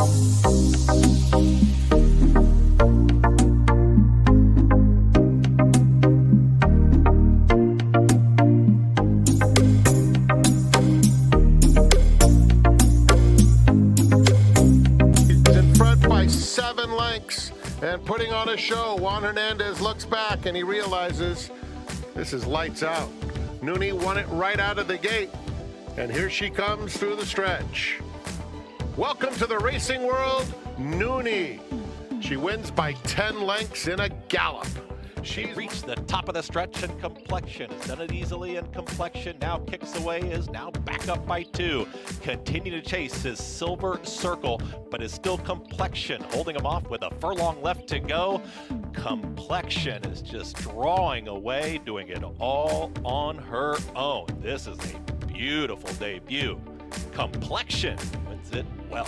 And putting on a show, Juan Hernandez looks back and he realizes this is lights out. Nooney won it right out of the gate. And here she comes through the stretch. Welcome to the racing world, Nooney. She wins by 10 lengths in a gallop. She reached the top of the stretch and complexion. Has done it easily in complexion. Now kicks away, is now back up by 2. Continue to chase his Silver Circle, but is still complexion holding him off with a furlong left to go. Complexion is just drawing away, doing it all on her own. This is a beautiful debut. Complexion wins it well.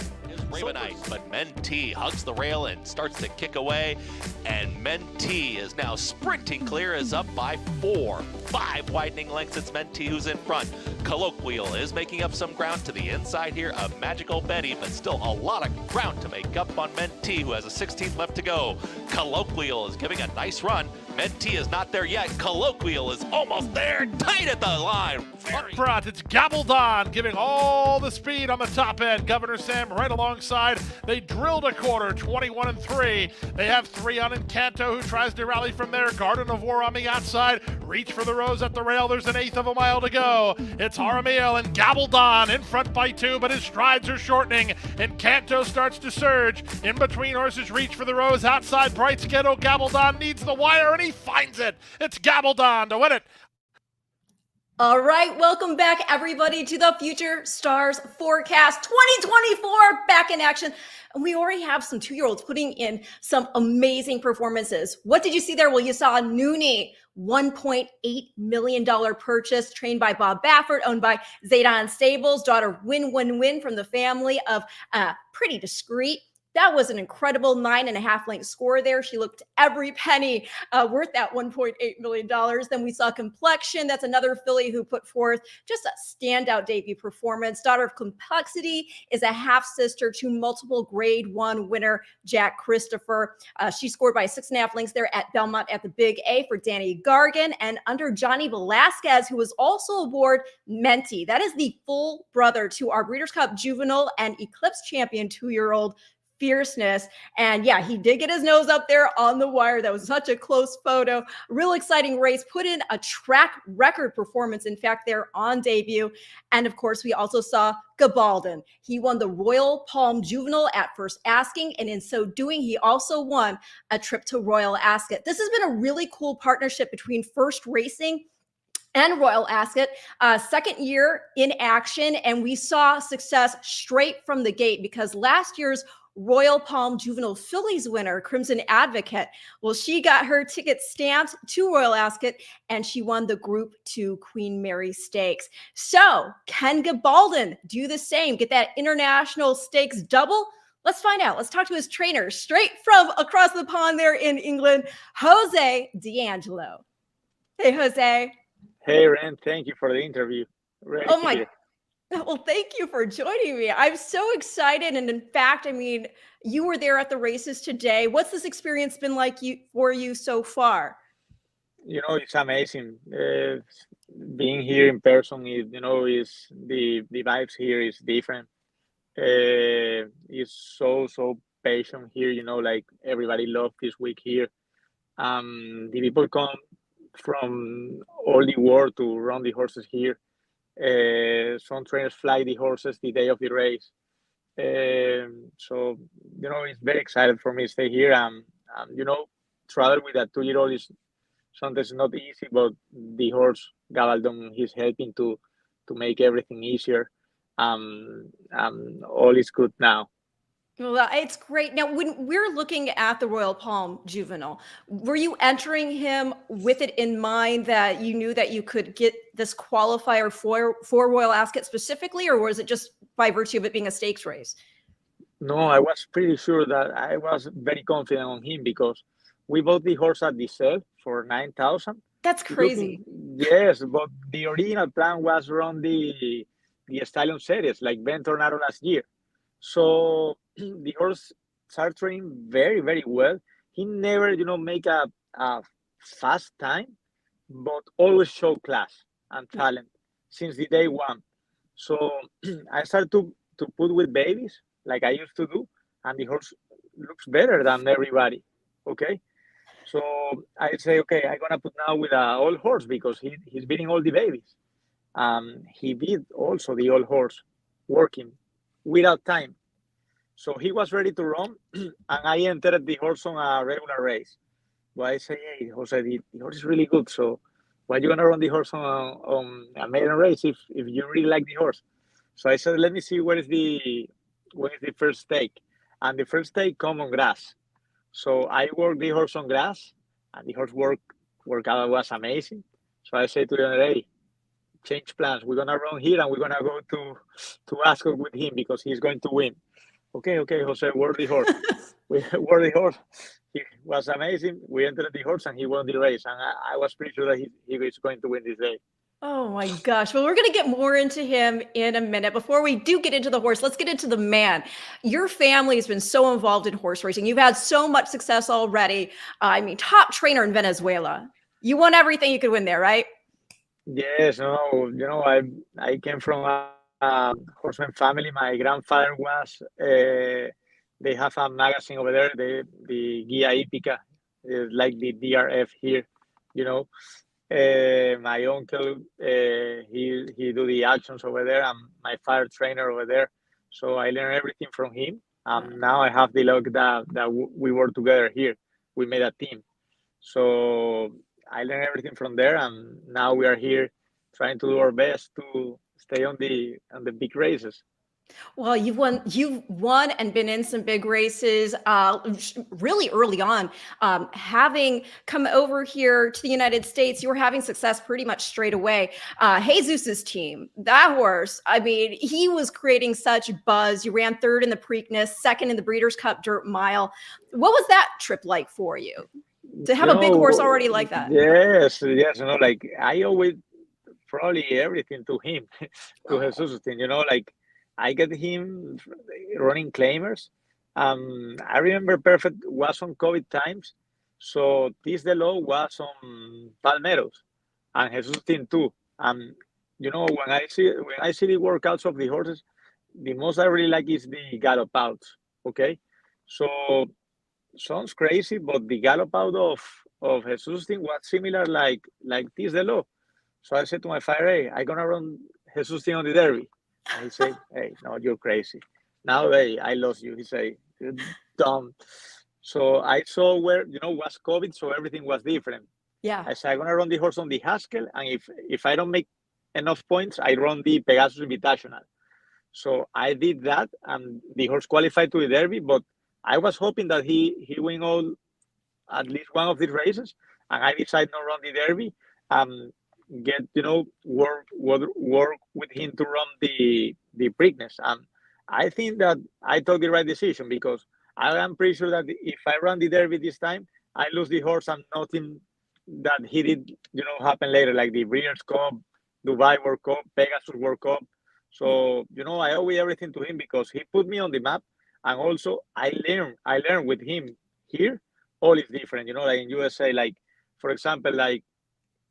Ravenite, but Mentee hugs the rail and starts to kick away, and Mentee is now sprinting clear, is up by 5 widening lengths. It's Mentee who's in front. Colloquial is making up some ground to the inside here of Magical Betty, but still a lot of ground to make up on Mentee, who has a 16th left to go. Colloquial is giving a nice run. Mentee is not there yet. Colloquial is almost there, tight at the line. Up front, it's GABALDON giving all the speed on the top end. Governor Sam right alongside. They drilled a quarter, 21-3. They have 3 on Encanto, who tries to rally from there. Garden of War on the outside. Reach for the rose at the rail. There's an 1/8 of a mile to go. It's Haramiel and GABALDON in front by 2, but his strides are shortening. Encanto starts to surge. In between horses, Reach for the rose outside. Bright Skittle. GABALDON needs the wire, and he finds it. It's GABALDON to win it. All right, welcome back, everybody, to the Future Stars Forecast 2024, back in action. And we already have some 2-year-olds putting in some amazing performances. What did you see there? Well, you saw Nooney, $1.8 million purchase, trained by Bob Baffert, owned by Zaydan Stables, daughter Win from the family of Pretty Discreet. That was an incredible 9.5 length score there. She looked every penny worth that $1.8 million. Then we saw Complexion. That's another filly who put forth just a standout debut performance. Daughter of Complexity is a half sister to multiple Grade 1 winner Jack Christopher. She scored by 6.5 lengths there at Belmont at the Big A for Danny Gargan. And under Johnny Velasquez, who was also aboard, Mentee. That is the full brother to our Breeders' Cup Juvenile and Eclipse champion 2-year-old Fierceness. And yeah, he did get his nose up there on the wire. That was such a close photo. Real exciting race. Put in a track record performance, in fact, there on debut. And of course, we also saw GABALDON. He won the Royal Palm Juvenile at first asking, and in so doing, he also won a trip to Royal Ascot. This has been a really cool partnership between First Racing and Royal Ascot, second year in action, and we saw success straight from the gate, because last year's Royal Palm Juvenile Fillies winner, Crimson Advocate, well, she got her ticket stamped to Royal Ascot, and she won the Group 2 Queen Mary Stakes. So can GABALDON do the same, get that international stakes double? Let's find out. Let's talk to his trainer straight from across the pond there in England, Jose D'Angelo. Hey, Jose. Hey, Ren. Thank you for the interview. Oh my. Well, thank you for joining me. I'm so excited. And in fact, I mean, you were there at the races today. What's this experience been like for you so far? You know, it's amazing. Being here in person, is the vibes here is different. It's so patient here. Like everybody loved this week here. The people come from all the world to run the horses here. Some trainers fly the horses the day of the race. So, it's very excited for me to stay here. Travel with a 2-year-old is sometimes not easy, but the horse, GABALDON, he's helping to make everything easier. All is good now. Well, it's great. Now, when we're looking at the Royal Palm Juvenile, were you entering him with it in mind that you knew that you could get this qualifier for Royal Ascot specifically, or was it just by virtue of it being a stakes race? No, I was pretty sure that I was very confident on him, because we bought the horse at the sale for $9,000. That's crazy. Yes, but the original plan was run the Stallion Series, like Ben Tornado last year. So the horse started training very, very well. He never, make a fast time, but always show class and talent since the day one. So I started to put with babies like I used to do, and the horse looks better than everybody. Okay. So I say, okay, I'm gonna put now with an old horse because he's beating all the babies. He beat also the old horse working without time. So he was ready to run, and I entered the horse on a regular race. But I say, hey, Jose, the horse is really good. So why you gonna run the horse on a maiden race if you really like the horse? So I said, let me see where is the first stake, and the first stake come on grass. So I worked the horse on grass, and the horse workout was amazing. So I said to him, hey, change plans. We're gonna run here, and we're gonna go to Ascot with him because he's going to win. Okay, Jose, word the horse. We were the horse. He was amazing. We entered the horse, and he won the race. And I was pretty sure that he was going to win this day. Oh my gosh. Well, we're going to get more into him in a minute. Before we do get into the horse, let's get into the man. Your family has been so involved in horse racing. You've had so much success already. I mean, top trainer in Venezuela. You won everything you could win there, right? Yes, no, I came from a horseman family. My grandfather was, they have a magazine over there, the Guia Hípica, like the DRF here, you know. My uncle, he do the actions over there, and my father trainer over there. So I learned everything from him. Now I have the luck that we were together here. We made a team. So I learned everything from there, and now we are here trying to do our best to stay on the big races. Well, you've won and been in some big races really early on. Having come over here to the United States, you were having success pretty much straight away. Jesus's team, that horse, I mean, he was creating such buzz. You ran third in the Preakness, second in the Breeders' Cup Dirt Mile. What was that trip like for you? To have a big horse already like that? Yes, like I always probably everything to him, to Jesus team, like I get him running claimers. I remember perfect was on COVID times. So this the law was on Palmeros and Jesus team too. When I see the workouts of the horses, the most I really like is the gallop outs. Okay. So sounds crazy, but the gallop out of Jesus team was similar like this the law. So I said to my father, hey, I'm gonna run Jesus team on the Derby. And he said, hey, no, you're crazy. Now, hey, I lost you. He said, you're dumb. So I saw where, was COVID, so everything was different. Yeah. I said, I'm going to run the horse on the Haskell, and if I don't make enough points, I run the Pegasus Invitational. So I did that, and the horse qualified to the Derby, but I was hoping that he win at least one of these races, and I decided not run the Derby. Get work with him to run the Preakness, and I think that I took the right decision because I am pretty sure that if I run the Derby this time, I lose the horse and nothing that he did happen later, like the Breeders' Cup, Dubai World Cup, Pegasus World Cup. So I owe everything to him because he put me on the map, and also I learned with him here. All is different, like in USA, like for example, like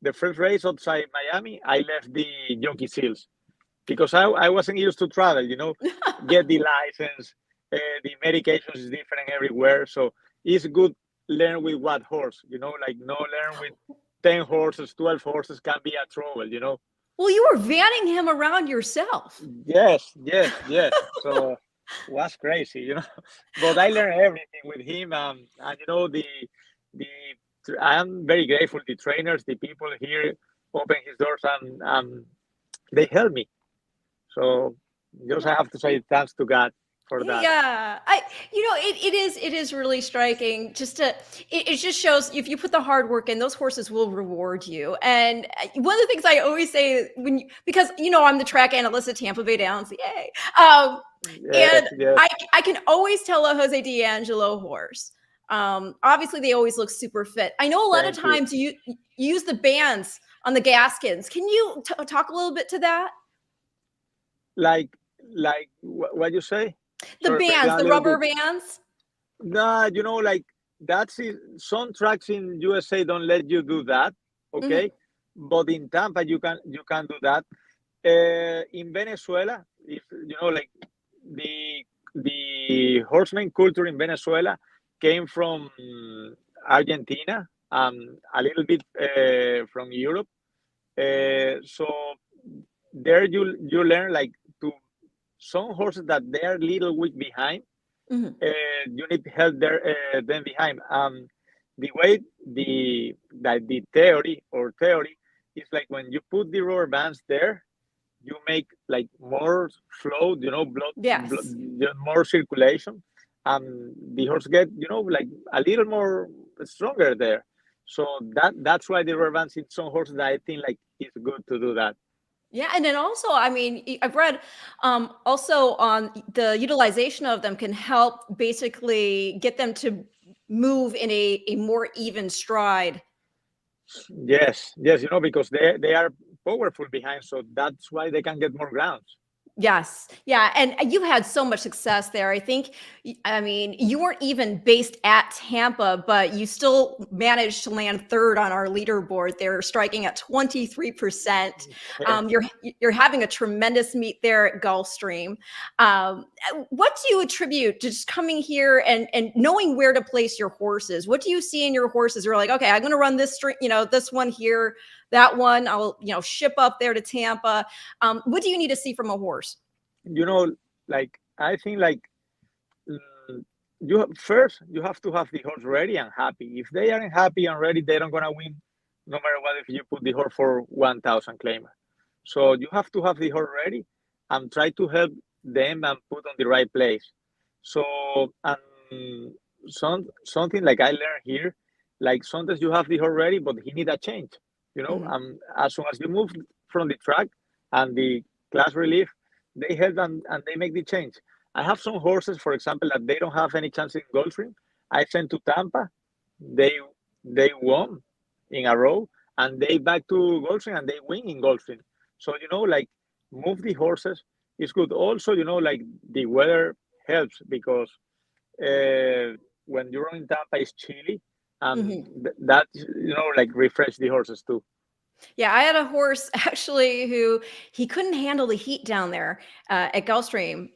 the first race outside Miami, I left the Jockey Seals because I wasn't used to travel, get the license. The medication is different everywhere. So it's good learn with what horse, like no learn with 10 horses, 12 horses can be a trouble, Well, you were vanning him around yourself. Yes. So was crazy, but I learned everything with him. And I am very grateful to the trainers, the people here open his doors and they help me. So just I have to say thanks to God for that. Yeah, it is really striking. It just shows if you put the hard work in, those horses will reward you. And one of the things I always say because I'm the track analyst at Tampa Bay Downs, yay. Yes. I can always tell a Jose D'Angelo horse. Obviously they always look super fit. I know a lot of times you use the bands on the Gaskins. Can you talk a little bit to that? Like what you say? The Sorry, break bands, down a the little rubber bit. bands. Nah, you know, like that's it. Some tracks in USA don't let you do that, Mhm. okay? But in Tampa, you can do that. In Venezuela, if you know, like the horseman culture in Venezuela came from Argentina, a little bit from Europe. So there you learn like to some horses that they are little weak behind. Mhm. You need help there them behind. The way the theory is like when you put the rubber bands there, you make like more flow, you know, Yes. more circulation. The horse get, you know, like a little more stronger there. So that's why the rubber bands in some horses that I think like it's good to do that. Yeah, and then also, I mean, I've read also on the utilization of them can help basically get them to move in a more even stride. Yes, you know, because they are powerful behind, so that's why they can get more grounds. Yes. Yeah. And you had so much success there. I think, I mean, you weren't even based at Tampa, but you still managed to land third on our leaderboard there, striking at 23%. You're having a tremendous meet there at Gulfstream. What do you attribute to just coming here and knowing where to place your horses? What do you see in your horses? You're like, okay, I'm going to run this string, this one here, that one, I'll, ship up there to Tampa. What do you need to see from a horse? You know, like I think like mm, first you have to have the horse ready and happy. If they aren't happy and ready, they're not gonna win, no matter what. If you put the horse for 1,000 claimer, so you have to have the horse ready and try to help them and put on the right place. So and something like I learned here, like sometimes you have the horse ready, but he need a change. You know, Mhm. as soon as you move from the track and the class relief, they help and they make the change. I have some horses, for example, that they don't have any chance in Gulfstream. I sent to Tampa. They they won in a row, and they back to Gulfstream and they win in Gulfstream. So you know, like move the horses is good. Also, you know, like the weather helps because when you're in Tampa, it's chilly, and Mhm. that you know, like refresh the horses too. Yeah, I had a horse actually who he couldn't handle the heat down there at Gulfstream.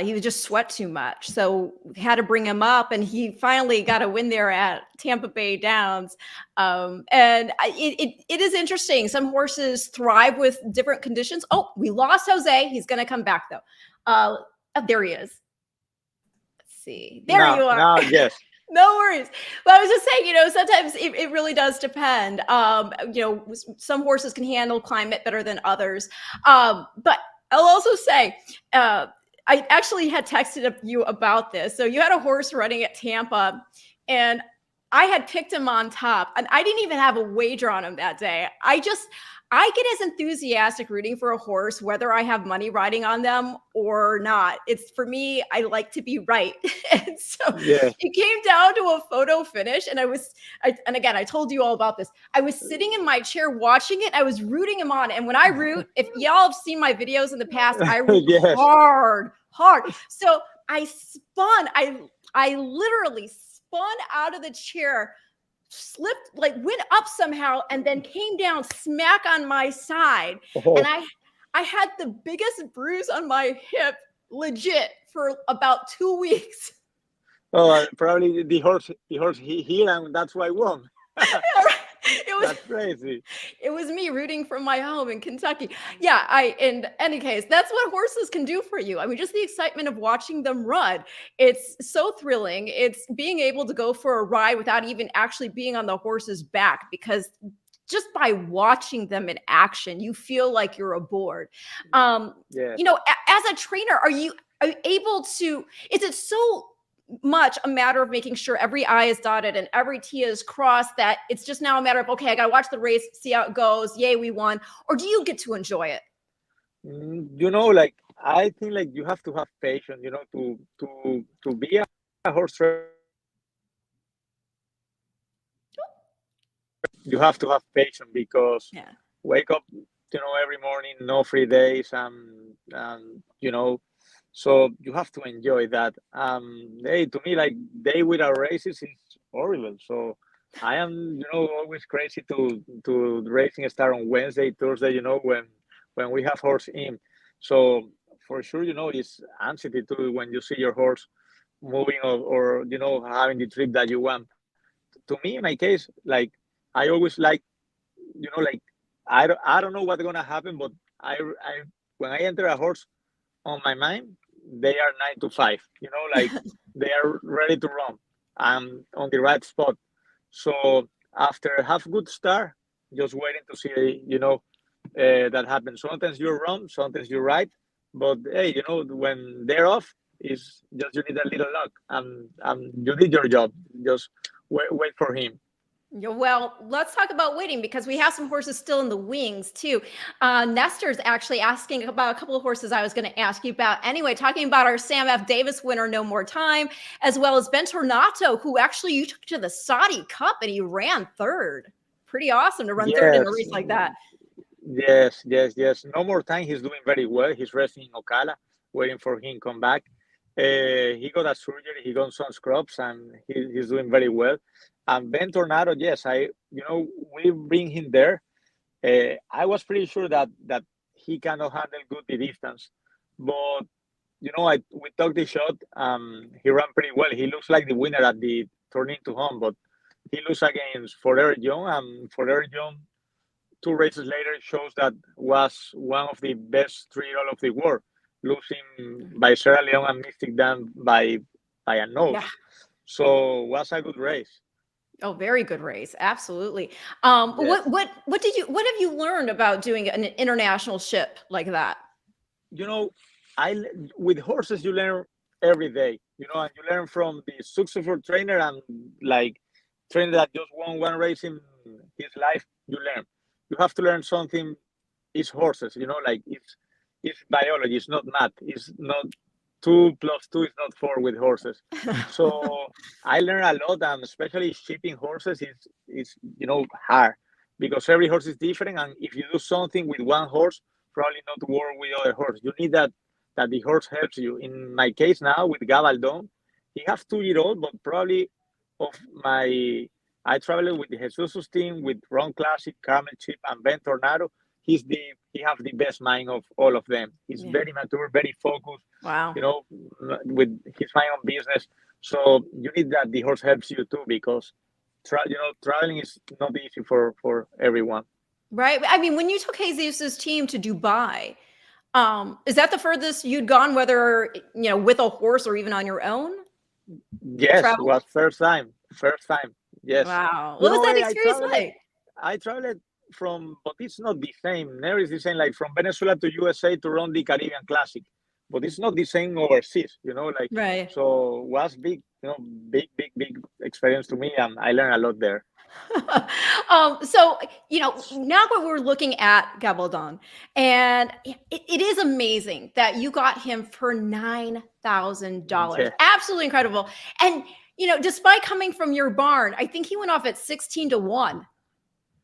He would just sweat too much, so we had to bring him up, and he finally got a win there at Tampa Bay Downs. It is interesting. Some horses thrive with different conditions. Oh, we lost Jose. He's going to come back though. There he is. Let's see. There you are. Now, yes. No worries. But I was just saying, sometimes it really does depend. Some horses can handle climate better than others. But I'll also say, I actually had texted you about this. So you had a horse running at Tampa, and I had picked him on top, and I didn't even have a wager on him that day. I get as enthusiastic rooting for a horse, whether I have money riding on them or not. It's for me, I like to be right. And so Yeah. it came down to a photo finish. And and again, I told you all about this. I was sitting in my chair watching it. I was rooting him on. And when I root, if y'all have seen my videos in the past, I root Yes. hard. So I spun, I literally spun out of the chair, slipped, like went up somehow, and then came down smack on my side. And Oh, I had the biggest bruise on my hip, legit, for about 2 weeks. oh, probably the horse here, and that's why I won. It was That's crazy. it was me rooting from my home in Kentucky. Yeah, in any case, that's what horses can do for you. I mean, just the excitement of watching them run. It's so thrilling. It's being able to go for a ride without even actually being on the horse's back, because just by watching them in action, you feel like you're aboard. Yes. As a trainer, are you able to, is it so much a matter of making sure every I is dotted and every T is crossed that it's just now a matter of, okay, I got to watch the race, see how it goes. Yay, we won. Or do you get to enjoy it? Like I think like you have to have patience, to be a horse trainer. You have to have patience because Yeah. wake up, every morning, no free days, and So you have to enjoy that. Hey, to me, like day without races is horrible. So I am, always crazy to racing start on Wednesday, Thursday. When we have horse in. So for sure, it's anxiety too when you see your horse moving or having the trip that you want. To me, in my case, like I always like, like I don't know what's gonna happen, but I when I enter a horse on my mind, they are 9 to 5. Like they are ready to run. I'm on the right spot. So after half good start, just waiting to see, that happens. Sometimes you're wrong, sometimes you're right. But hey, when they're off, is just you need a little luck, and you did your job. Just wait for him. Yeah, well, let's talk about waiting because we have some horses still in the wings too. Nestor's actually asking about a couple of horses I was going to ask you about. Anyway, talking about our Sam F. Davis winner, No More Time, as well as Ben Tornato, who actually you took to the Saudi Cup and he ran third. Pretty awesome to run third in a race like that. Yes. No More Time. He's doing very well. He's resting in Ocala, waiting for him to come back. He got a surgery. He got some scrubs, and he's doing very well. And Ben Tornado, yes, we bring him there. I was pretty sure that he cannot handle good the distance, but we took the shot. He ran pretty well. He looks like the winner at the turning to home, but he loses against Forever Young, and Forever Young 2 races later shows that was one of the best 3-year-old of the world, losing by Sierra Leone and Mystic Dan by a nose. Yeah. So was a good race. Oh, very good race. Absolutely. Yes. What have you learned about doing an international ship like that? With horses you learn every day, and you learn from the successful trainer and like trainer that just won one race in his life. You have to learn something. It's horses, like it's biology. It's not math. It's not 2 + 2 is not 4 with horses. So I learned a lot, and especially shipping horses is hard because every horse is different, and if you do something with one horse, probably not work with other horse. You need that the horse helps you. In my case now with Gabaldon, he has 2-year-old, but probably I traveled with the Jesus team with Ron Classic, Carmen Chip, and Ben Tornado. He have the best mind of all of them. He's very mature, very focused. Wow. With his mind on business. So you need that the horse helps you too, because traveling is not easy for everyone. Right. I mean, when you took Jesus' team to Dubai, is that the furthest you'd gone, whether with a horse or even on your own? Yes, it was first time. Yes. Wow. What was that experience like? I traveled but it's not the same. Never is the same. Like from Venezuela to USA to run the Caribbean Classic, but it's not the same overseas. Right. So it was big big experience to me, and I learned a lot there. So now that we're looking at Gabaldon, and it is amazing that you got him for $9,000. Yeah. Absolutely incredible. And despite coming from your barn, I think he went off at 16-1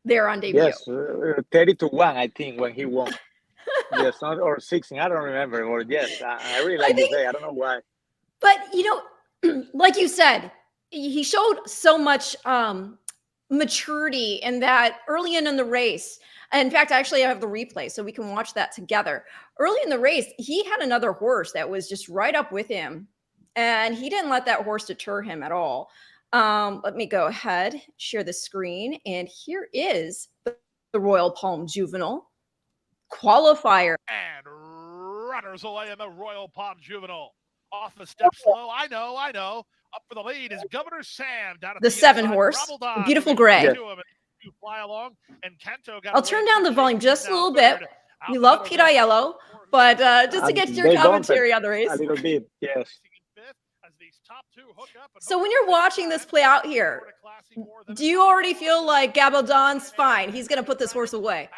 there on debut. Yes, 30-1, I think, when he won. Yes, or 16, I don't remember. Or yes, I really like this day. I don't know why. But like you said, he showed so much maturity in that early in the race. In fact, actually, I have the replay, so we can watch that together. Early in the race, he had another horse that was just right up with him, and he didn't let that horse deter him at all. Let me go ahead, share the screen, and here is the Royal Palm Juvenile qualifier. And runners away in the Royal Palm Juvenile. Off the step slow. I know. Up for the lead is Governor Sam down at the 7 horse, GABALDON, beautiful gray. to fly along, and Kento got I'll turn down the volume just a little bit. We love Peter Yellow, but just to get your commentary on the race. A little bit, yes. So when you're watching this play out here, do you already feel like Gabaldon's fine? He's going to put this horse away.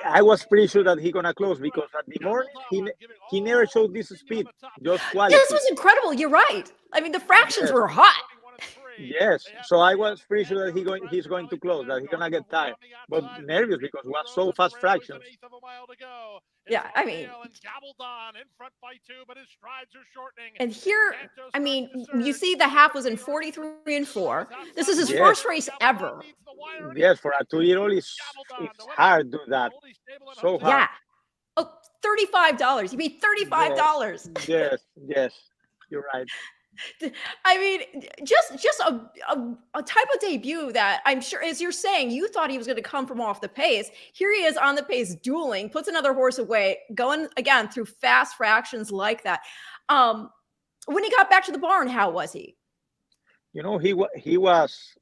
I was pretty sure that he's going to close, because at the morning, he never showed this speed, just quality. Yeah, this was incredible. You're right. I mean, the fractions were hot. Yes, so I was pretty sure that he's going to close, that he's gonna get tired, but nervous because it was so fast fractions. Yeah, I mean, And GABALDON in front by 2, but his strides are shortening. and here, I mean, you see the half was in 43 and 4. This is his Yes. first race ever. Yes, for a 2-year-old, it's hard to do that. So hard. Yeah. Oh, $35. You mean $35. Yes, yes, you're right. I mean, just a type of debut that I'm sure, as you're saying, you thought he was going to come from off the pace. Here he is on the pace, dueling, puts another horse away, going again through fast fractions like that. When he got back to the barn, how was he? You know, he was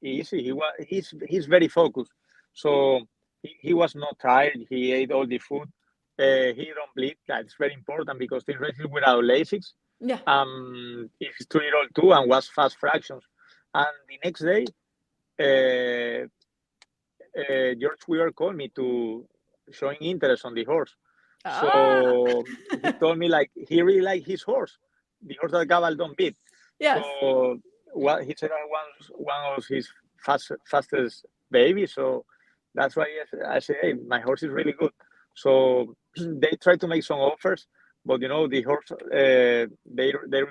easy. He's very focused. So he was not tired. He ate all the food. He don't bleed. That's very important because this race is without Lasix. Yeah. He's 2-year-old too and was fast fractions. And the next day, George Weaver called me to showing interest on the horse. So he told me like he really liked his horse, the horse that GABALDON beat. Yes. So what he said one of his fastest babies. So that's why I say, hey, my horse is really good. So they try to make some offers, but you know the horse they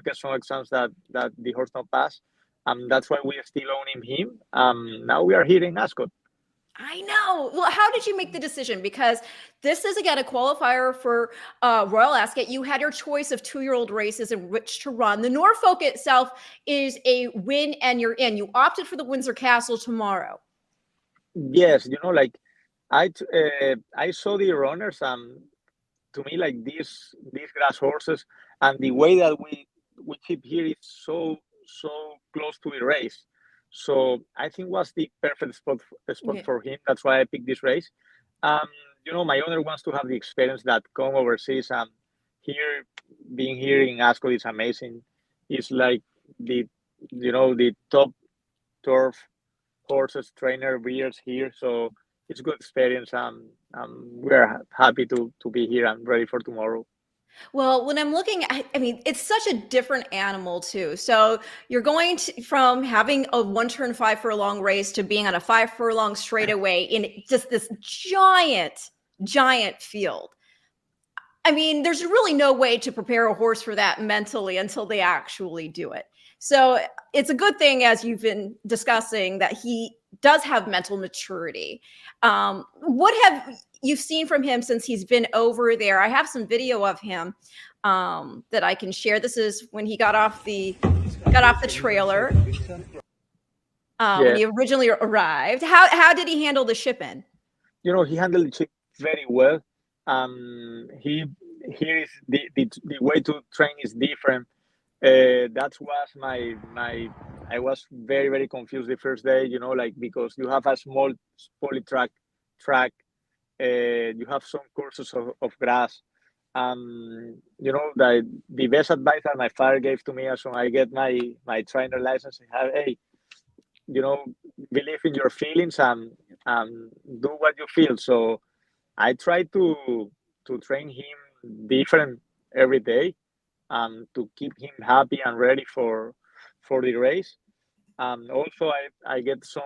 get some exams that the horse not pass, and that's why we are still owning him. Now we are here in Ascot. I know. Well, how did you make the decision? Because this is again a qualifier for Royal Ascot. You had your choice of 2-year-old races in which to run. The Norfolk itself is a win, and you're in. You opted for the Windsor Castle tomorrow. Yes, you know, like I saw the runners, to me, like these grass horses, and the way that we keep here is so close to the race. So I think was the perfect spot for him. That's why I picked this race. You know, my owner wants to have the experience that come overseas, and being here in Ascot is amazing. It's like the top turf horses, trainer, breeders here. So it's a good experience. We're happy to be here and ready for tomorrow. Well, when I'm looking at, I mean, it's such a different animal too. So you're going from having a 1-turn 5 furlong race to being on a 5 furlong straightaway in just this giant field. I mean, there's really no way to prepare a horse for that mentally until they actually do it. So it's a good thing, as you've been discussing, that he does have mental maturity. What have you seen from him since he's been over there? I have some video of him that I can share. This is when he got off the trailer when he originally arrived. How did he handle the ship-in? You know, he handled the ship very well. Here is the way to train is different. That was I was very confused the first day, you know, like because you have a small polytrack track, you have some courses of grass. You know, the best advice that my father gave to me as when I get my trainer license, hey, you know, believe in your feelings and do what you feel. So I try to train him different every day, to keep him happy and ready for the race. Also, I get some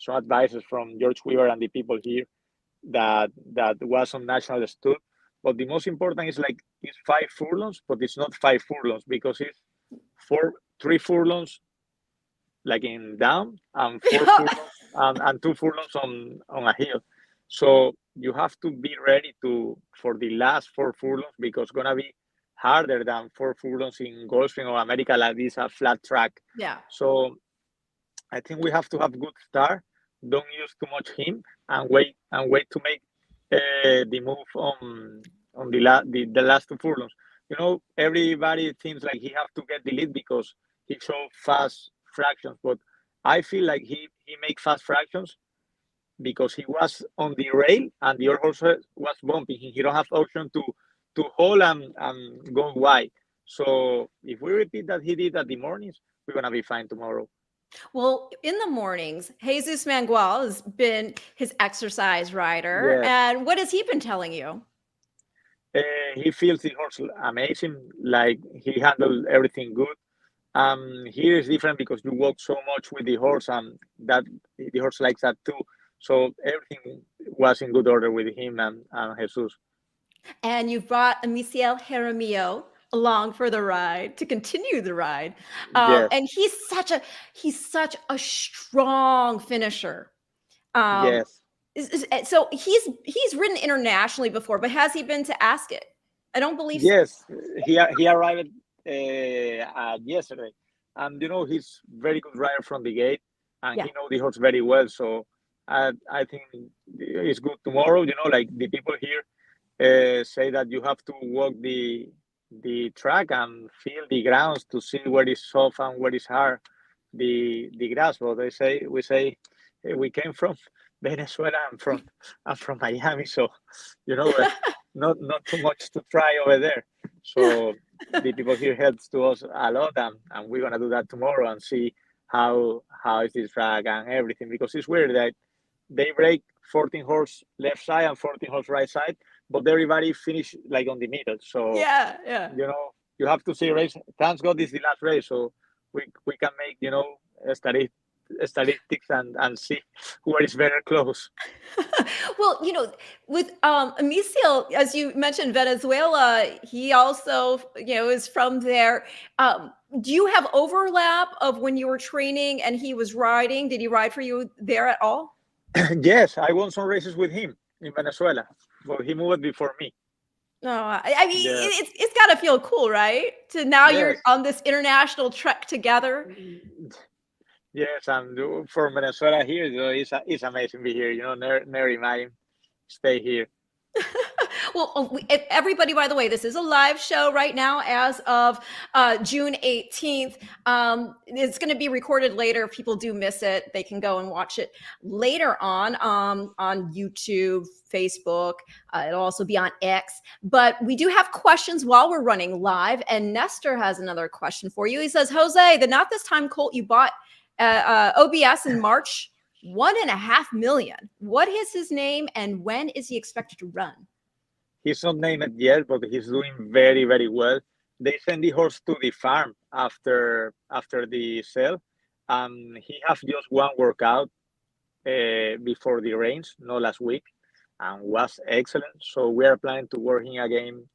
advices from George Weaver and the people here that was on national stud. But the most important is like it's 5 furlongs, but it's not 5 furlongs because it's 3 furlongs like in down and 4 furlongs and 2 furlongs on a hill. So you have to be ready for the last 4 furlongs because it's gonna be harder than 4 furlongs in Gulfstream or America, like this a flat track. Yeah. So I think we have to have good start. Don't use too much him and wait to make the move on the last 2 furlongs. You know, everybody thinks like he have to get the lead because he show fast fractions, but I feel like he make fast fractions because he was on the rail and the other horse was bumping. He don't have option to hold and go wide. So if we repeat that he did at the mornings, we're gonna be fine tomorrow. Well, in the mornings, Jesus Mangual has been his exercise rider. Yes. And what has he been telling you? He feels the horse amazing. Like he handled everything good. Here is different because you walk so much with the horse, and that the horse likes that too. So everything was in good order with him and Jesus. And you've brought Amicia Jaramillo along for the ride to continue the ride. Yes, And he's such a strong finisher. Um, yes, so he's ridden internationally before, but has he been to Ascot? I don't believe so. yes. He arrived yesterday, and he's very good rider from the gate, and Yeah. he knows the horse very well. So I think it's good tomorrow. Like the people here say that you have to walk the track and feel the grounds to see where is soft and where is hard the grass. But we say we came from Venezuela and from Miami, so not too much to try over there. So the people here helps to us a lot, and we're gonna do that tomorrow and see how is this track and everything, because it's weird that they break 14 horse left side and 14 horse right side, but everybody finish like on the middle. So Yeah. you have to see race. Thank God this is the last race, so we can make statistics and see where is better close. Well, with Amicio, as you mentioned, Venezuela, he also, is from there. Do you have overlap of when you were training and he was riding? Did he ride for you there at all? Yes, I won some races with him in Venezuela, but he moved before me. No, I mean, Yes, it's got to feel cool, right? To now you're yes. on this international trek together. Yes, and for Venezuela here, it's amazing to be here. Never imagine stay here. Well, everybody, by the way, this is a live show right now as of June 18th. It's going to be recorded later. If people do miss it, they can go and watch it later on YouTube, Facebook. It'll also be on X. But we do have questions while we're running live. And Nestor has another question for you. He says, Jose, the Not This Time colt you bought OBS in March, 1.5 million. What is his name and when is he expected to run? He's not named yet, but he's doing very, very well. They send the horse to the farm after the sale. He has just one workout before the range, no last week, and was excellent. So we are planning to work him again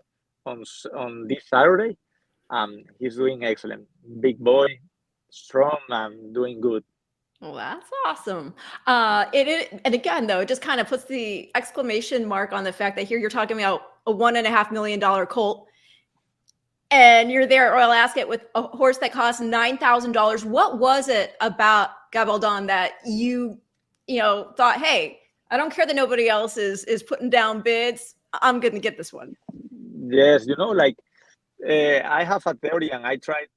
on this Saturday. He's doing excellent. Big boy, strong, and doing good. Well, that's awesome. And again, though, it just kind of puts the exclamation mark on the fact that here you're talking about a $1.5 million colt, and you're there at Royal Ascot with a horse that costs $9,000. What was it about GABALDON that you thought, hey, I don't care that nobody else is putting down bids. I'm going to get this one. Yes, I have a theory, and I tried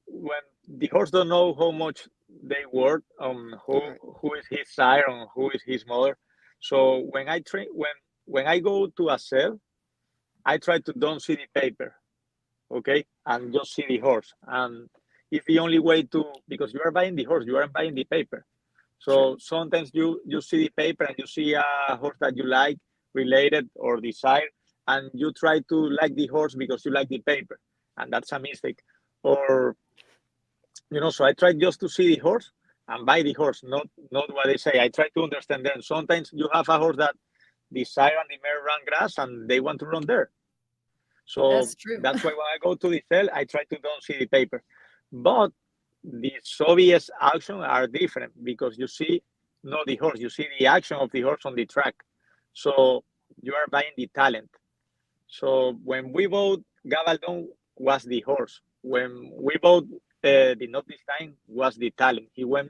when the horse don't know how much they worth, who is his sire and who is his mother. So when I train, when I go to a sale, I try to don't see the paper, okay, and just see the horse. And it's the only way to, because you are buying the horse, you aren't buying the paper. So sometimes you see the paper and you see a horse that you like, related or desire, and you try to like the horse because you like the paper, and that's a mistake. Or so I try just to see the horse and buy the horse, not what they say. I try to understand them. Sometimes you have a horse that the sire and the mare run grass and they want to run there. So That's true. that's why when I go to the sale, I try to don't see the paper. But the Soviet action are different because you see not the horse, you see the action of the horse on the track. So you are buying the talent. So when we bought GABALDON was the horse. When we bought the Not This Time was the talent. He went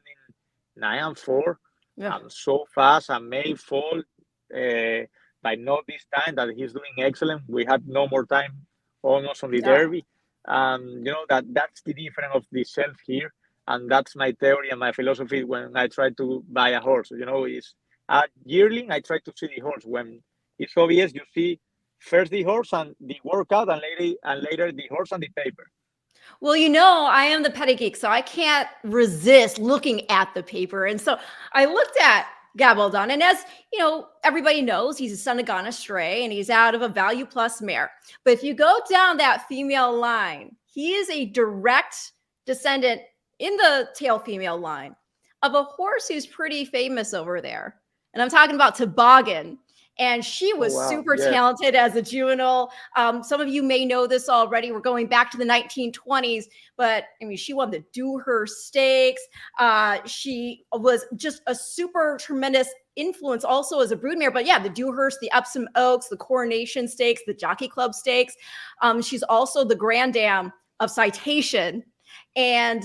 in 9-4, and so fast and made fall by Not This Time that he's doing excellent. We had no more time almost on the Derby. That's the difference of the self here. And that's my theory and my philosophy when I try to buy a horse. Is at yearling, I try to see the horse. When it's obvious, you see first the horse and the workout, and later the horse and the paper. Well, I am the petty geek, so I can't resist looking at the paper. And so I looked at GABALDON, and as everybody knows, he's a son of Gone Astray, and he's out of a Value Plus mare. But if you go down that female line, he is a direct descendant in the tail female line of a horse who's pretty famous over there. And I'm talking about Toboggan. And she was super talented as a juvenile. Some of you may know this already. We're going back to the 1920s, but I mean, she won the Dewhurst Stakes. She was just a super tremendous influence also as a broodmare. But yeah, the Dewhurst, the Epsom Oaks, the Coronation Stakes, the Jockey Club Stakes. She's also the grand dam of Citation. And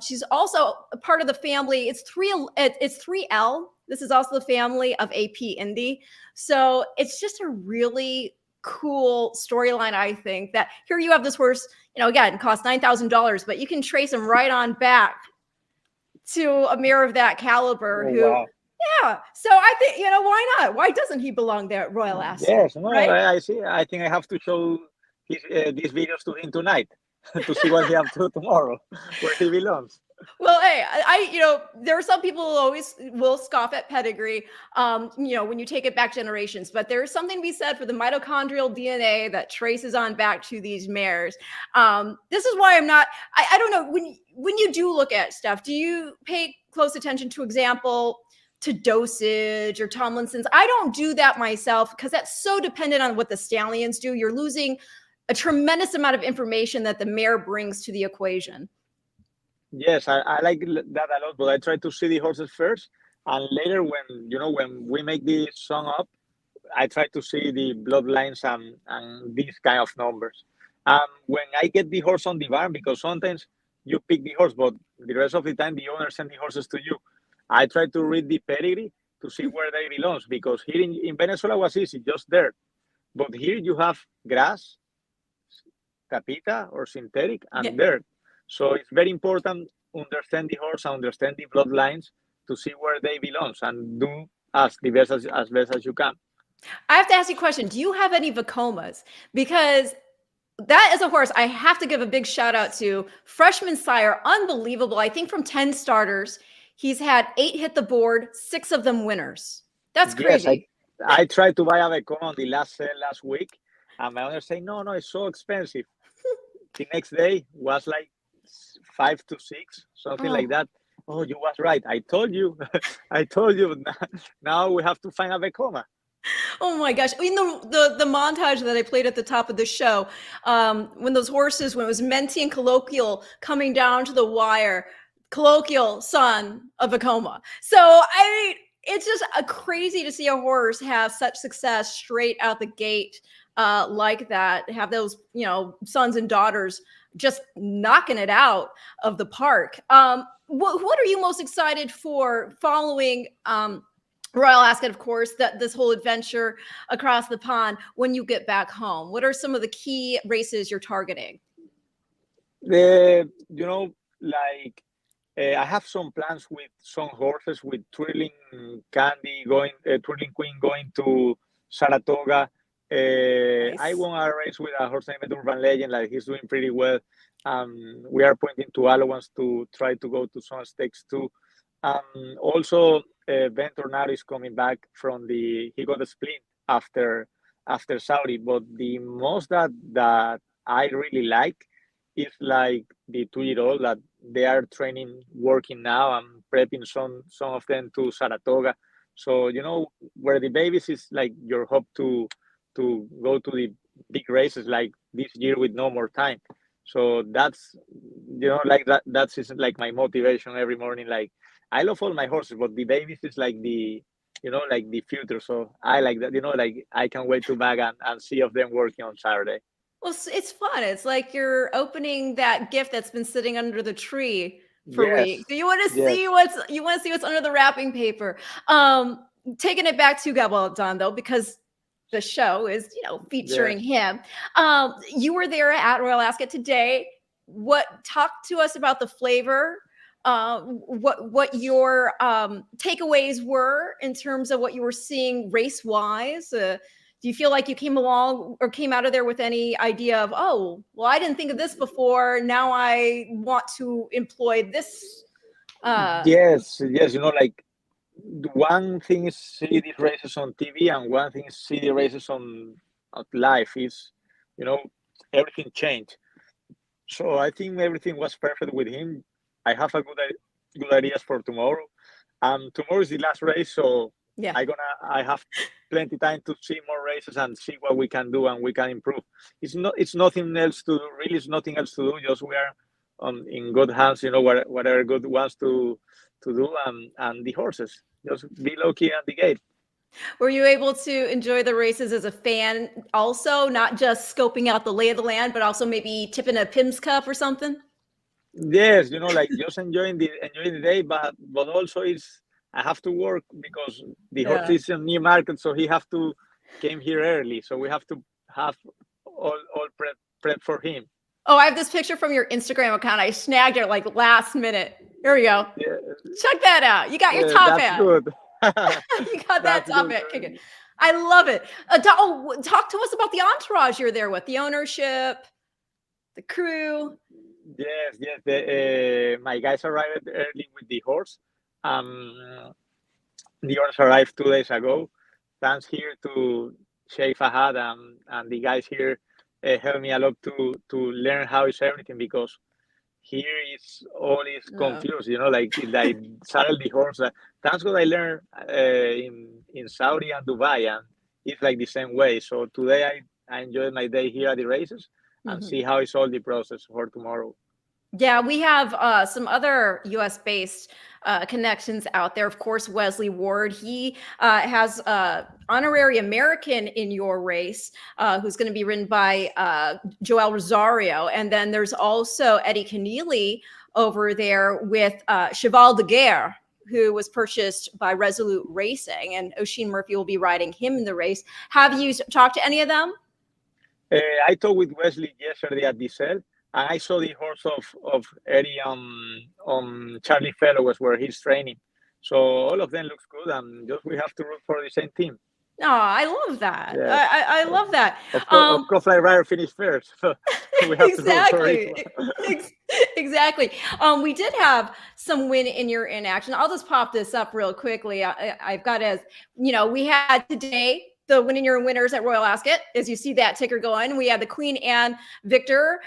she's also a part of the family. It's 3L. This is also the family of AP Indy. So it's just a really cool storyline, I think, that here you have this horse, again, cost $9,000, but you can trace him right on back to a mare of that caliber yeah. So I think, why not? Why doesn't he belong there at Royal Ascot? Yes, no, right? I see. I think I have to show these videos to him tonight to see what he have to do tomorrow, where he belongs. Well, hey, there are some people who always will scoff at pedigree, when you take it back generations, but there is something to be said for the mitochondrial DNA that traces on back to these mares. This is why I don't know, when you do look at stuff, do you pay close attention to dosage or Tomlinson's? I don't do that myself because that's so dependent on what the stallions do. You're losing a tremendous amount of information that the mare brings to the equation. Yes, I like that a lot, but I try to see the horses first, and later when we make the song up, I try to see the bloodlines and these kind of numbers. When I get the horse on the barn, because sometimes you pick the horse, but the rest of the time the owner send the horses to you. I try to read the pedigree to see where they belong, because here in Venezuela was easy, just dirt. But here you have grass, capita or synthetic, and dirt. So it's very important to understand the horse, understand the bloodlines to see where they belong and do as best as you can. I have to ask you a question. Do you have any Vacomas? Because that is a horse I have to give a big shout out to. Freshman sire, unbelievable. I think from 10 starters, he's had 8 hit the board, 6 of them winners. That's crazy. Yes, I tried to buy a Vacoma on the last sale last week, and my owner said, no, it's so expensive. The next day was like 5 to 6, something like that. Oh, you was right. I told you. I told you. Now we have to find a Vacoma. Oh my gosh. In the montage that I played at the top of the show, when those horses, when it was Menti and Colloquial coming down to the wire, Colloquial, son of Vacoma. So, it's just crazy to see a horse have such success straight out the gate like that, have those, sons and daughters just knocking it out of the park. What are you most excited for following Royal Ascot, of course, this whole adventure across the pond when you get back home? What are some of the key races you're targeting? I have some plans with some horses, with Twirling Queen going to Saratoga. Nice. I won a race with a horse named Urban Legend, like he's doing pretty well. We are pointing to other ones to try to go to some stakes too. Also, Ben Tornado is coming back from he got a splint after Saudi, but the most that I really like is like the 2-year-old that they are working now. I'm prepping some of them to Saratoga. So, where the babies is like your hope to go to the big races like this year with no more time. So that's, that's like my motivation every morning. Like, I love all my horses, but the babies is like the future. So I like that, I can't wait to back and see of them working on Saturday. Well, it's fun. It's like you're opening that gift that's been sitting under the tree for weeks. So you want to see what's under the wrapping paper. Taking it back to GABALDON though, because the show is, featuring him. You were there at Royal Ascot today. Talk to us about the flavor. What your takeaways were in terms of what you were seeing race wise. Do you feel like you came out of there with any idea of, oh, well, I didn't think of this before, now I want to employ this? Yes. One thing is see these races on TV, and one thing is see the races on live. Is everything changed. So I think everything was perfect with him. I have a good ideas for tomorrow. Tomorrow is the last race, so Yeah. I have plenty time to see more races and see what we can do and we can improve. It's nothing else to do. Really, it's nothing else to do. Just we are in good hands. You know whatever good wants to do, and the horses. Just be lucky at the gate. Were you able to enjoy the races as a fan also, not just scoping out the lay of the land, but also maybe tipping a Pimm's Cup or something? Yes, like just enjoying the day, but also it's I have to work because the horse Yeah. is in new market, so he have to came here early, so we have to have all prep for him. Oh, I have this picture from your Instagram account. I snagged it like last minute. Here we go. Yeah, Check that out. You got your top that's hat. good. You got that That's top good. hat. Okay. I love it. Talk to us about the entourage you're there with, the ownership, the crew. Yes. My guys arrived early with the horse. The horse arrived 2 days ago. Thanks here to Sheikh Fahad and the guys here helped me a lot to learn how is everything because here is all is confused. Like I saddle the horse. That's what I learned in Saudi and Dubai, and it's like the same way. So today I enjoyed my day here at the races and see how is all the process for tomorrow. Yeah, we have some other US based connections out there. Of course, Wesley Ward, he has honorary American in your race, who's going to be ridden by Joel Rosario. And then there's also Eddie Keneally over there with Cheval de Guerre, who was purchased by Resolute Racing. And Oisin Murphy will be riding him in the race. Have you talked to any of them? I talked with Wesley yesterday at the cell. And I saw the horse of Eddie on Charlie Fellows where he's training. So all of them looks good, and just we have to root for the same team. Oh, I love that. Yeah. I love that. Of course, like Ryder finished first. So we have Exactly. to root for him. Exactly. We did have some win in your in action. I'll just pop this up real quickly. I've got as we had today the win in your winners at Royal Ascot. As you see that ticker going, we had the Queen Anne Victor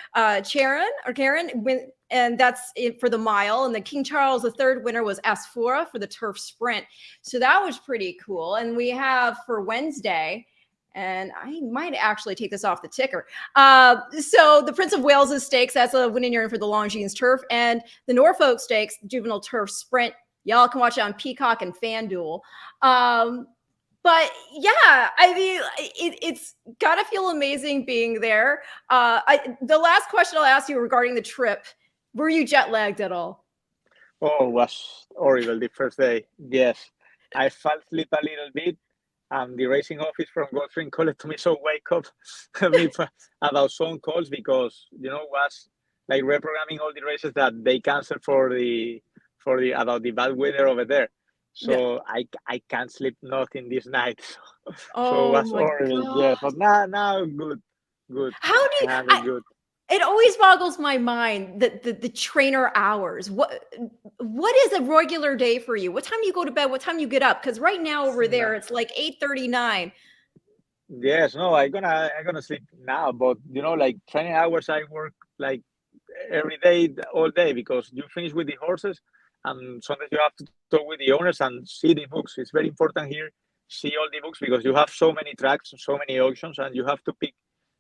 Karen win, and that's it for the mile. And the King Charles III winner was Asfora for the turf sprint. So that was pretty cool. And we have for Wednesday, and I might actually take this off the ticker. So the Prince of Wales' Stakes, that's a win in your for the Longines Turf, and the Norfolk Stakes, Juvenile Turf Sprint. Y'all can watch it on Peacock and FanDuel. But yeah, I mean, it's got to feel amazing being there. The last question I'll ask you regarding the trip, were you jet lagged at all? Oh, it was horrible the first day. Yes, I fell asleep a little bit. The racing office from Gulfstream called to me, so wake up me about some calls because was like reprogramming all the races that they canceled for the about the bad weather over there. So yeah. I can't sleep nothing this night. So it was horrible. Yeah, but now good. How do you? Good. It always boggles my mind that the trainer hours. What is a regular day for you? What time do you go to bed? What time do you get up? Because right now over there it's like 8:39. Yes, no, I'm gonna sleep now. But like training hours, I work like every day, all day because you finish with the horses. And sometimes you have to talk with the owners and see the books. It's very important here, see all the books because you have so many tracks, so many auctions, and you have to pick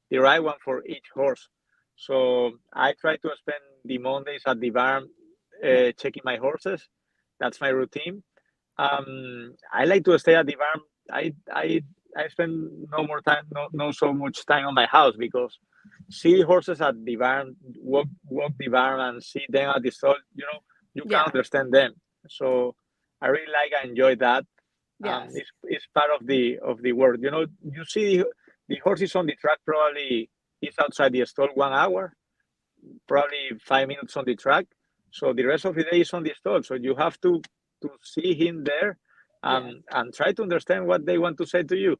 the right one for each horse. So I try to spend the Mondays at the barn checking my horses. That's my routine. I like to stay at the barn. I spend no so much time on my house because see the horses at the barn, walk the barn and see them at the stall, you can understand them. So I really I enjoy that. Yes. It's part of the work. You see the horses on the track probably is outside the stall 1 hour, probably 5 minutes on the track. So the rest of the day is on the stall. So you have to see him there and try to understand what they want to say to you.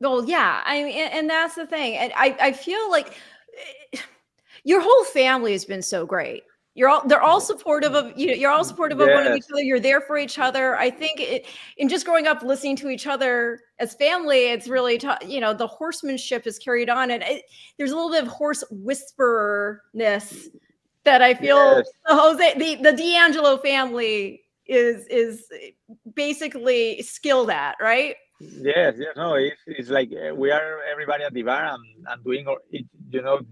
Well, yeah. I mean, and that's the thing. And I feel like your whole family has been so great. they're all supportive of you. You're all supportive of one of each Yes, other. You're there for each other. I think in just growing up listening to each other as family, it's really the horsemanship is carried on, and there's a little bit of horse whispererness that I feel yes, the D'Angelo family is basically skilled at, right? yes, yes. No, it's like we are everybody at the bar and doing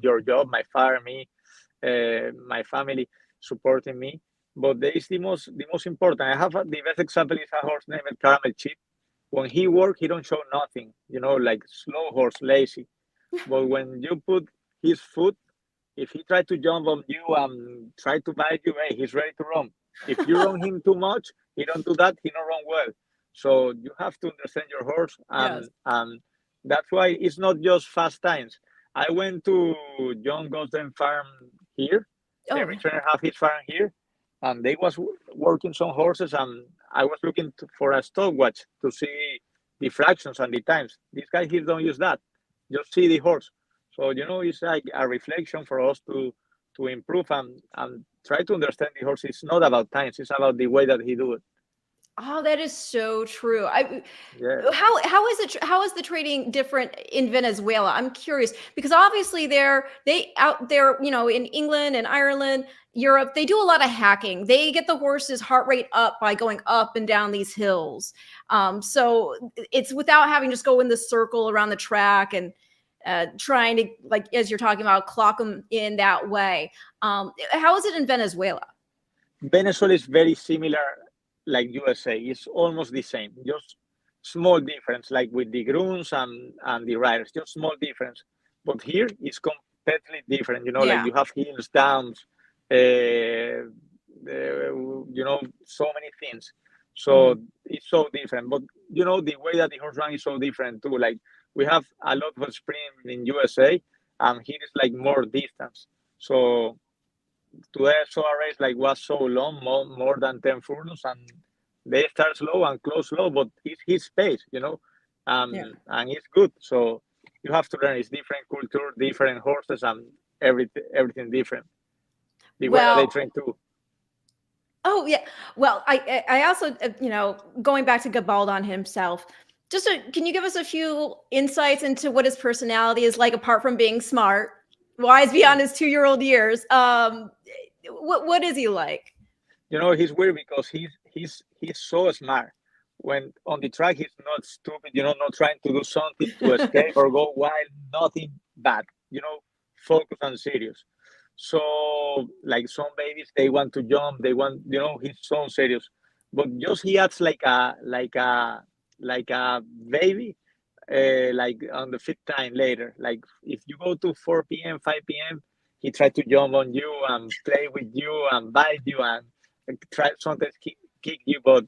your job. My father, me, my family supporting me. But there is the most important. I have the best example is a horse named Caramel Chip. When he work, he don't show nothing. Like slow horse, lazy. But when you put his foot, if he try to jump on you and try to bite you, hey, he's ready to run. If you run him too much, he don't do that. He don't run well. So you have to understand your horse, Yes. and that's why it's not just fast times. I went to John Gosden farm here. Every Oh, trainer have his farm here, and they was working some horses, and I was looking for a stopwatch to see the fractions and the times. These guys here don't use that. Just see the horse. So it's like a reflection for us to improve and try to understand the horse. It's not about times. It's about the way that he do it. oh, that is so true. Yeah. How is the trading different in Venezuela? I'm curious because obviously they out there, in England and Ireland, Europe, they do a lot of hacking. They get the horse's heart rate up by going up and down these hills. So it's without having to just go in the circle around the track and trying to, like, as you're talking about, clock them in that way. How is it in Venezuela? Venezuela is very similar, like USA. It's almost the same, just small difference, like with the grooms and the riders, just small difference. But here it's completely different. Like Yeah. you have hills, downs, so many things. So it's so different. But the way that the horse run is so different too. Like we have a lot of sprint in USA, and here is like more distance. So today I saw a race like was so long, more than 10 furlongs, and they start slow and close slow, but it's his pace, Yeah. and it's good. So you have to learn. It's different culture, different horses, and everything different. The way that they Well, train too. oh yeah. Well, I also, going back to Gabaldon himself, can you give us a few insights into what his personality is like, apart from being smart, wise beyond his 2-year-old years? What is he like? He's weird because he's so smart. When on the track, he's not stupid. Not trying to do something to escape or go wild. Nothing bad. Focus and serious. So, like some babies, they want to jump. They want, he's so serious. But just he acts like a baby. Like on the fifth time later. Like if you go to 4 p.m., 5 p.m., he tried to jump on you and play with you and bite you and try sometimes kick you, but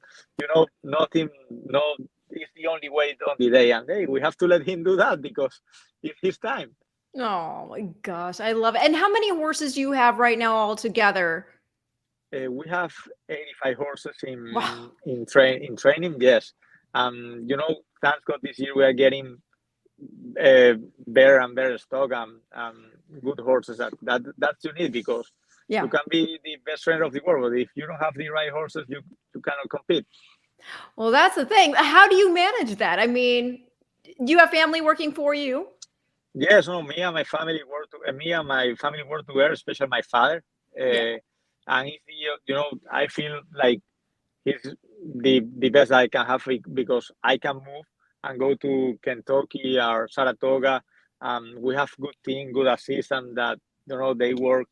nothing. No, it's the only way on the day, and hey, we have to let him do that because it's his time. Oh my gosh, I love it. And how many horses do you have right now all together? We have 85 horses Wow. in training. Yes, thanks God this year we are getting better and better stock and good horses. That's you need because Yeah. you can be the best trainer of the world, but if you don't have the right horses, you cannot compete. Well, that's the thing. How do you manage that? I mean, do you have family working for you? Yes, no, me and my family work together, especially my father. Yeah. And he's I feel like he's the best I can have because I can move and go to Kentucky or Saratoga. We have good team, good assistant that they work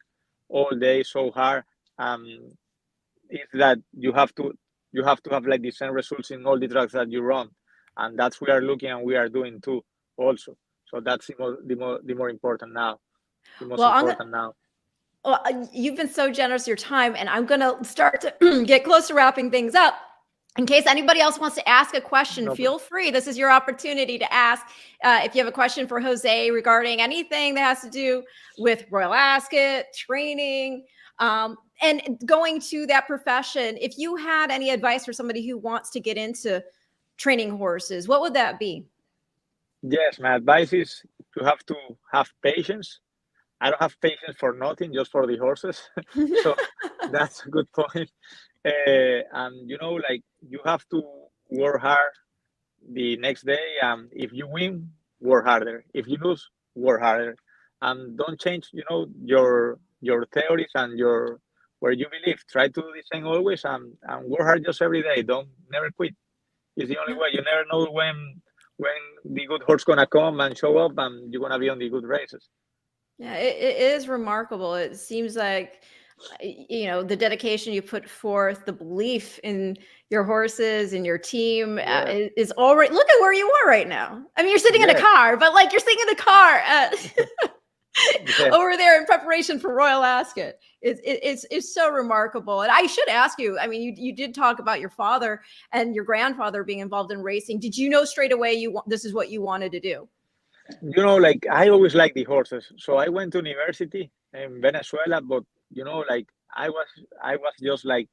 all day so hard. It's that you have to have like the same results in all the tracks that you run, and that's we are looking and we are doing too also. So that's the more important now. The most Well, important now. you've been so generous with your time, and I'm going to start to get close to wrapping things up. In case anybody else wants to ask a question, No, feel free. This is your opportunity to ask. If you have a question for Jose regarding anything that has to do with Royal Ascot, training, and going to that profession, if you had any advice for somebody who wants to get into training horses, what would that be? yes, my advice is you have to have patience I don't have patience for nothing, just for the horses. So that's a good point. And you know, like you have to work hard the next day. If you win, work harder. If you lose, work harder. And don't change, you know, your theories and your where you believe. Try to do the same always, and work hard just every day. Don't never quit. It's the only way. You never know when the good horse gonna come and show up, and you're gonna be on the good races. Yeah, it is remarkable. It seems like, you know, the dedication you put forth, the belief in your horses and your team Yeah. is already. Look at where you are right now. I mean, you're sitting in a Yeah. car, but like you're sitting in a car Yeah. over there in preparation for Royal Ascot. It's so remarkable. And I should ask you, I mean, you did talk about your father and your grandfather being involved in racing. Did you know straight away this is what you wanted to do? You know, like I always liked the horses. So I went to university in Venezuela, but you know, like I was just like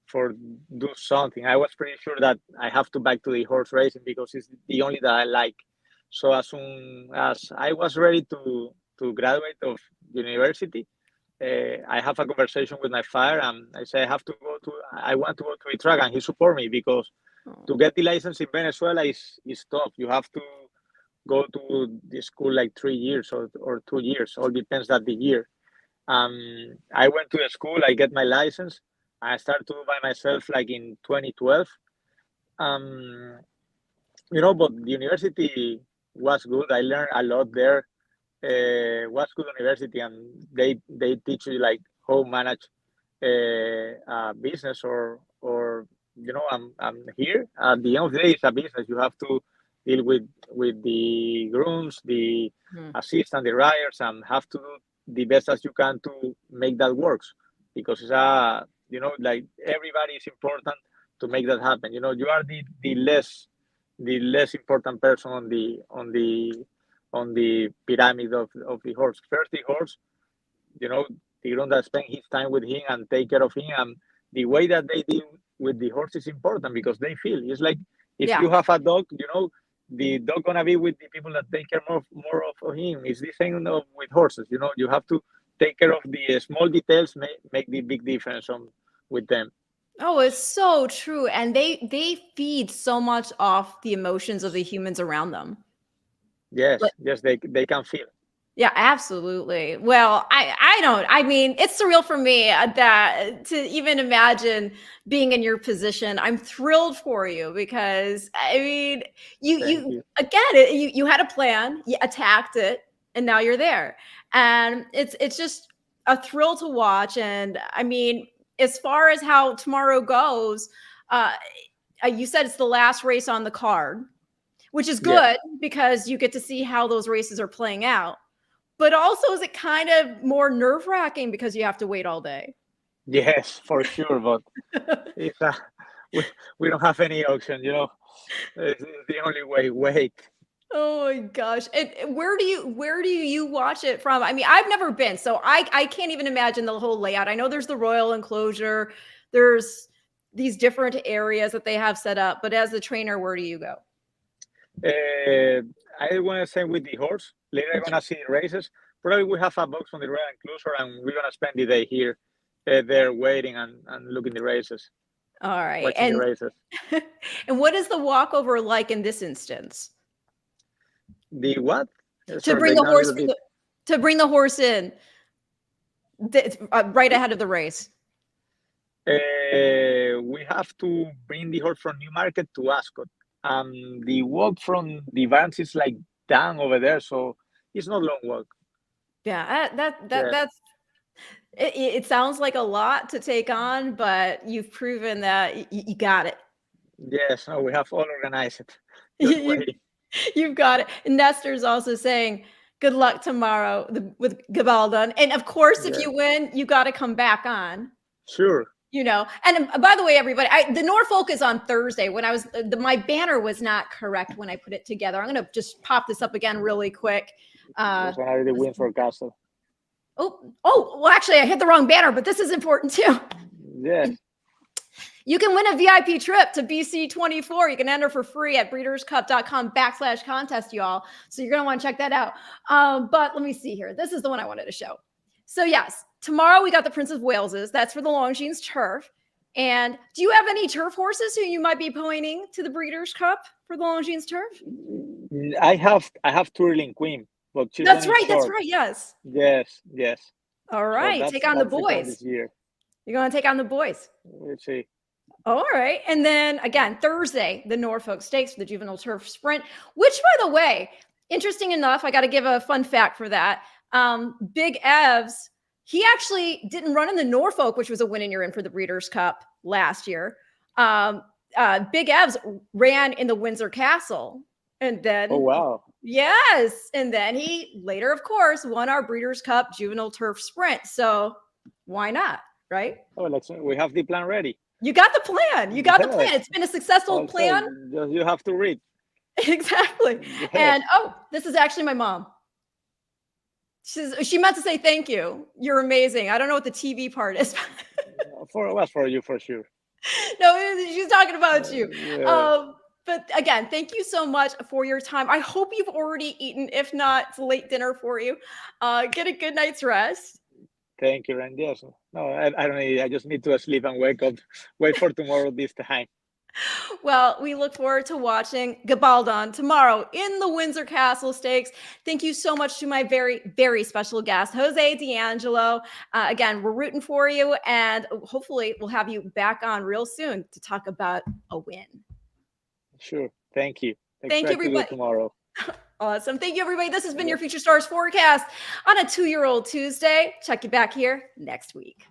for do something. I was pretty sure that I have to back to the horse racing because it's the only that I like. So as soon as I was ready to graduate of university, I have a conversation with my father, and I say I want to go to the track, and he support me because to get the license in Venezuela is tough. You have to go to the school like 3 years or 2 years, all depends on the year. I went to the school, I get my license. I started to do by myself like in 2012. You know, but the university was good. I learned a lot there. Was good university, and they teach you like how manage business or you know, I'm here at the end of the day it's a business. You have to deal with the grooms, the assistant, the riders, and have to do the best as you can to make that works because it's a, you know, like everybody is important to make that happen. You know, you are the less important person on the pyramid of the horse. First the horse, you know, the groom that spend his time with him and take care of him, and the way that they deal with the horse is important because they feel it's like if you have a dog, you know, the dog gonna be with the people that take care more of him. It's the same with horses. You know, you have to take care of the small details, make the big difference with them. Oh, it's so true. And they feed so much off the emotions of the humans around them. Yes, yes, they can feel. Yeah, absolutely. Well, I mean, it's surreal for me that to even imagine being in your position. I'm thrilled for you because I mean, you again, you had a plan, you attacked it, and now you're there. And it's just a thrill to watch. And I mean, as far as how tomorrow goes, you said it's the last race on the card, which is good because you get to see how those races are playing out. But also, is it kind of more nerve-wracking because you have to wait all day? Yes, for sure. But it's we don't have any option, you know. It's the only way. Wait. Oh my gosh! And where do you watch it from? I mean, I've never been, so I can't even imagine the whole layout. I know there's the royal enclosure, there's these different areas that they have set up. But as the trainer, where do you go? I want to say with the horse. Later, I'm gonna see the races. Probably we have a box on the royal enclosure, and we're gonna spend the day here, there waiting and looking the races. All right, Watching the races. And what is the walkover like in this instance? The what? To bring the horse to bring the horse in right ahead of the race. We have to bring the horse from Newmarket to Ascot. The walk from the vans is like down over there, so it's not long walk. Yeah, that's it sounds like a lot to take on, but you've proven that you got it. Yes, no, we have all organized it. You've got it. And Nestor's also saying, good luck tomorrow with GABALDON. And of course, if you win, you got to come back on. Sure. You know, and by the way, everybody, the Norfolk is on Thursday. When I was, my banner was not correct when I put it together. I'm going to just pop this up again really quick. It's when I did the Windsor Castle. Oh, well, actually, I hit the wrong banner, but this is important too. Yes. You can win a VIP trip to BC24. You can enter for free at breederscup.com/contest, y'all. So you're going to want to check that out. But let me see here. This is the one I wanted to show. So yes, tomorrow we got the Prince of Wales's. That's for the Longines Turf. And do you have any turf horses who you might be pointing to the Breeders' Cup for the Longines Turf? I have Twirling Queen, but she's That's running right. That's short. right. Yes. Yes. All right. So take on the plan boys. this year. You're going to take on the boys. Let's see. All right. And then again, Thursday, the Norfolk Stakes for the Juvenile Turf Sprint, which, by the way, interesting enough, I got to give a fun fact for that. Big Evs, he actually didn't run in the Norfolk, which was a win and you're in for the Breeders' Cup last year. Big Evs ran in the Windsor Castle. And then, oh, wow. Yes. And then he later, of course, won our Breeders' Cup Juvenile Turf Sprint. So why not? Right? Oh, we have the plan ready. You got the plan. You got the plan. It's been a successful plan. You have to read. Exactly. Yes. And this is actually my mom. She meant to say thank you. You're amazing. I don't know what the TV part is. for you for sure. No, she's talking about you. Yeah. But again, thank you so much for your time. I hope you've already eaten. If not, it's late dinner for you. Get a good night's rest. Thank you, Randy. Yes. No, I don't need. I just need to sleep and wait for tomorrow this time. Well, we look forward to watching GABALDON tomorrow in the Windsor Castle Stakes. Thank you so much to my very, very special guest, Jose D'Angelo. Again, we're rooting for you, and hopefully we'll have you back on real soon to talk about a win. Sure. Thank you. Thank you, everybody. Tomorrow. Awesome. Thank you, everybody. This has been your Future Stars Forecast on a 2-year-old Tuesday. Check you back here next week.